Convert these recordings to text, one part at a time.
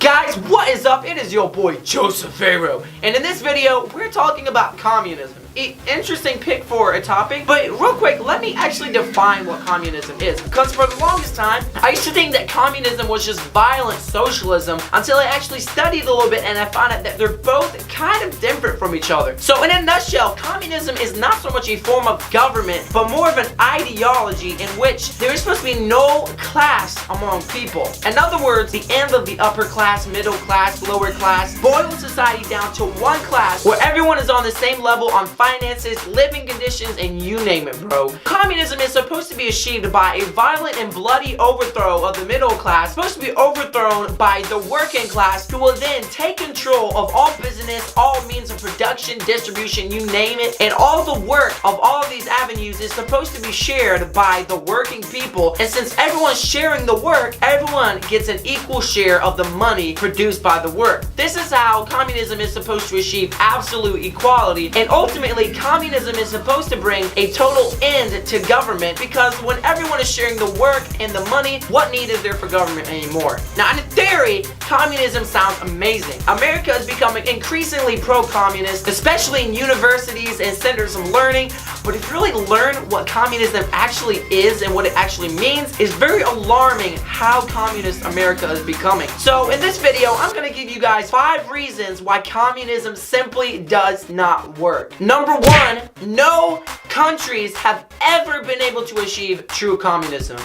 Guys, what is up? It is your boy Joseph Pharaoh, and in this video we're talking about communism. Interesting pick for a topic, but real quick, let me actually define what communism is, because for the longest time I used to think that communism was just violent socialism until I actually studied a little bit and I found out that they're both kind of different from each other. So in a nutshell, communism is not so much a form of government, but more of an ideology in which there is supposed to be no class among people. In other words, the end of the upper class, middle class, lower class, boil society down to one class where everyone is on the same level on finances, living conditions, and you name it, bro. Communism is supposed to be achieved by a violent and bloody overthrow of the middle class, supposed to be overthrown by the working class, who will then take control of all business, all means of production, distribution, you name it, and all the work of all of these avenues is supposed to be shared by the working people. And since everyone's sharing the work, everyone gets an equal share of the money produced by the work. This is how communism is supposed to achieve absolute equality, and ultimately communism is supposed to bring a total end to government, because when everyone is sharing the work and the money, what need is there for government anymore? Now, in theory, communism sounds amazing. America is becoming increasingly pro-communist, especially in universities and centers of learning, but if you really learn what communism actually is and what it actually means, it's very alarming how communist America is becoming. So in this video, I'm going to give you guys 5 reasons why communism simply does not work. Number 1, no countries have ever been able to achieve true communism.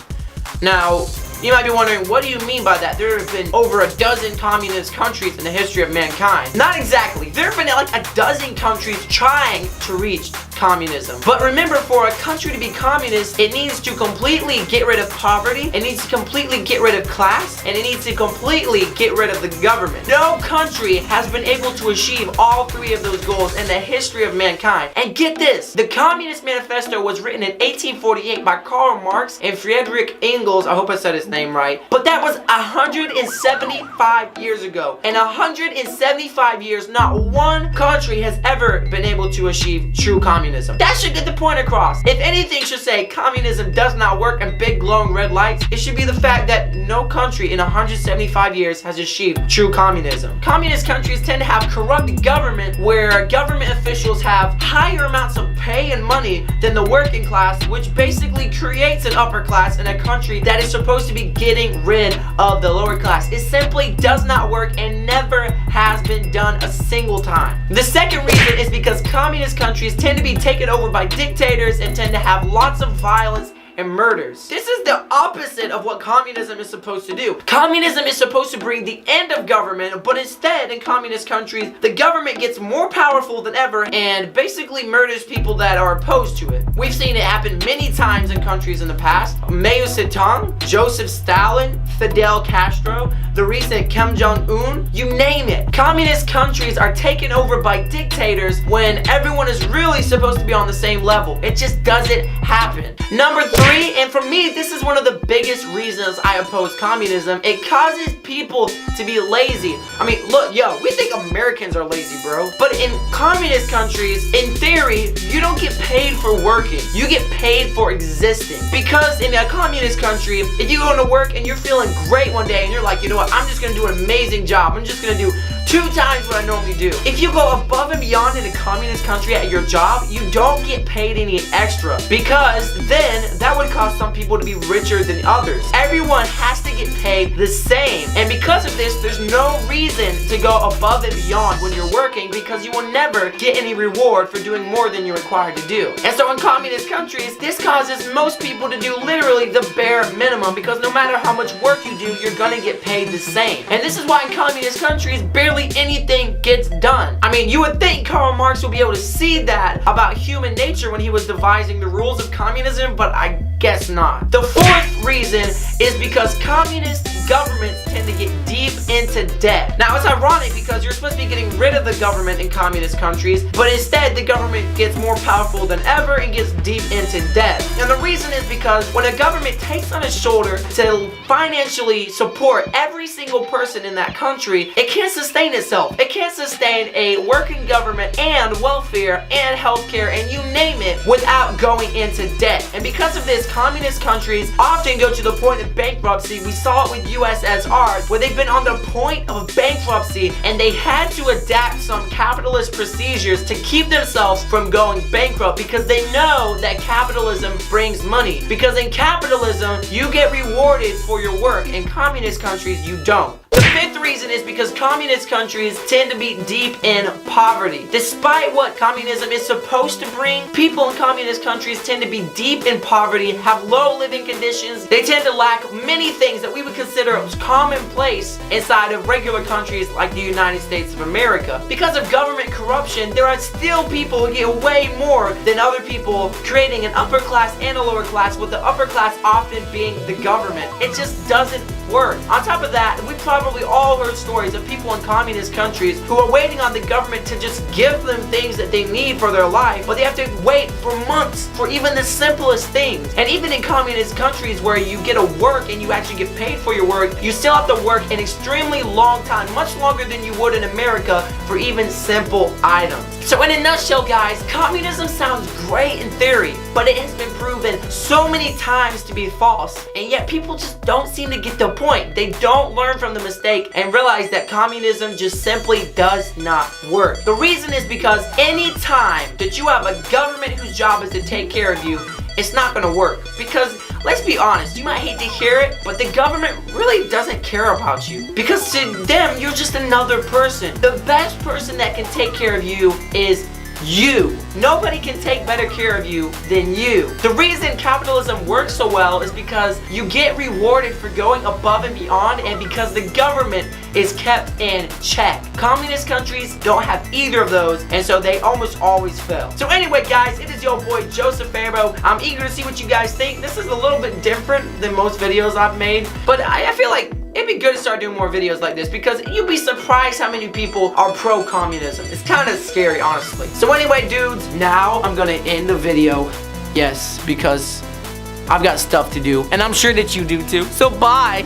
Now, you might be wondering, what do you mean by that? There have been over a dozen communist countries in the history of mankind. Not exactly. There have been like a dozen countries trying to reach communism. But remember, for a country to be communist, it needs to completely get rid of poverty, it needs to completely get rid of class, and it needs to completely get rid of the government. No country has been able to achieve all 3 of those goals in the history of mankind. And get this, the Communist Manifesto was written in 1848 by Karl Marx and Friedrich Engels. I hope I said his name right. But that was 175 years ago. In 175 years, not one country has ever been able to achieve true communism. That should get the point across. If anything should say communism does not work in big glowing red lights, it should be the fact that no country in 175 years has achieved true communism. Communist countries tend to have corrupt government, where government officials have higher amounts of pay and money than the working class, which basically creates an upper class in a country that is supposed to be getting rid of the lower class. It simply does not work and never has been done a single time. The second reason is because communist countries tend to be taken over by dictators and tend to have lots of violence and murders. This is the opposite of what communism is supposed to do. Communism is supposed to bring the end of government, but instead in communist countries, the government gets more powerful than ever and basically murders people that are opposed to it. We've seen it happen many times in countries in the past. Mao Tse-tung, Joseph Stalin, Fidel Castro, the recent Kim Jong-un, you name it. Communist countries are taken over by dictators when everyone is really supposed to be on the same level. It just doesn't happen. Number 3, and for me, this is one of the biggest reasons I oppose communism. It causes people to be lazy. I mean, look, yo, we think Americans are lazy, bro. But in communist countries, in theory, you don't get paid for working. You get paid for existing. Because in a communist country, if you go to work and you're feeling great one day and you're like, you know what, I'm just gonna do an amazing job. I'm just gonna do 2 times what I normally do. If you go above and beyond in a communist country at your job, you don't get paid any extra, because then that would cause some people to be richer than others. Everyone has to get paid the same, and because of this, there's no reason to go above and beyond when you're working, because you will never get any reward for doing more than you're required to do. And so in communist countries, this causes most people to do literally the bare minimum, because no matter how much work you do, you're gonna get paid the same. And this is why in communist countries, barely anything gets done. I mean, you would think Karl Marx would be able to see that about human nature when he was devising the rules of communism, but I guess not. The 4th reason is because communist governments tend to get deep into debt. Now, it's ironic because you're supposed to be getting rid of the government in communist countries, but instead the government gets more powerful than ever and gets deep into debt. And the reason is because when a government takes on its shoulder to financially support every single person in that country, it can't sustain itself. It can't sustain a working government and welfare and healthcare and you name it without going into debt. And because of this, communist countries often go to the point of bankruptcy. We saw it with U.S.S.R, where they've been on the point of bankruptcy and they had to adapt some capitalist procedures to keep themselves from going bankrupt because they know that capitalism brings money. Because in capitalism, you get rewarded for your work. In communist countries, you don't. The fifth reason is because communist countries tend to be deep in poverty. Despite what communism is supposed to bring, people in communist countries tend to be deep in poverty, have low living conditions. They tend to lack many things that we would consider commonplace inside of regular countries like the United States of America. Because of government corruption, there are still people who get way more than other people, creating an upper class and a lower class, with the upper class often being the government. It just doesn't work. On top of that, we probably all heard stories of people in communist countries who are waiting on the government to just give them things that they need for their life, but they have to wait for months for even the simplest things. And even in communist countries where you get a work and you actually get paid for your work, you still have to work an extremely long time, much longer than you would in America, for even simple items. So in a nutshell, guys, communism sounds great in theory, but it has been proven so many times to be false, and yet people just don't seem to get the point. They don't learn from the mistake and realize that communism just simply does not work. The reason is because any time that you have a government whose job is to take care of you, it's not going to work. Because let's be honest, you might hate to hear it, but the government really doesn't care about you. Because to them, you're just another person. The best person that can take care of you is you. Nobody can take better care of you than you. The reason capitalism works so well is because you get rewarded for going above and beyond, and because the government is kept in check. Communist countries don't have either of those, and so they almost always fail. So anyway, guys, it is your boy Joseph Aaaah. I'm eager to see what you guys think. This is a little bit different than most videos I've made, but I feel like it'd be good to start doing more videos like this because you'd be surprised how many people are pro-communism. It's kind of scary, honestly. So anyway, dudes, now I'm gonna end the video. Yes, because I've got stuff to do, and I'm sure that you do too. So bye.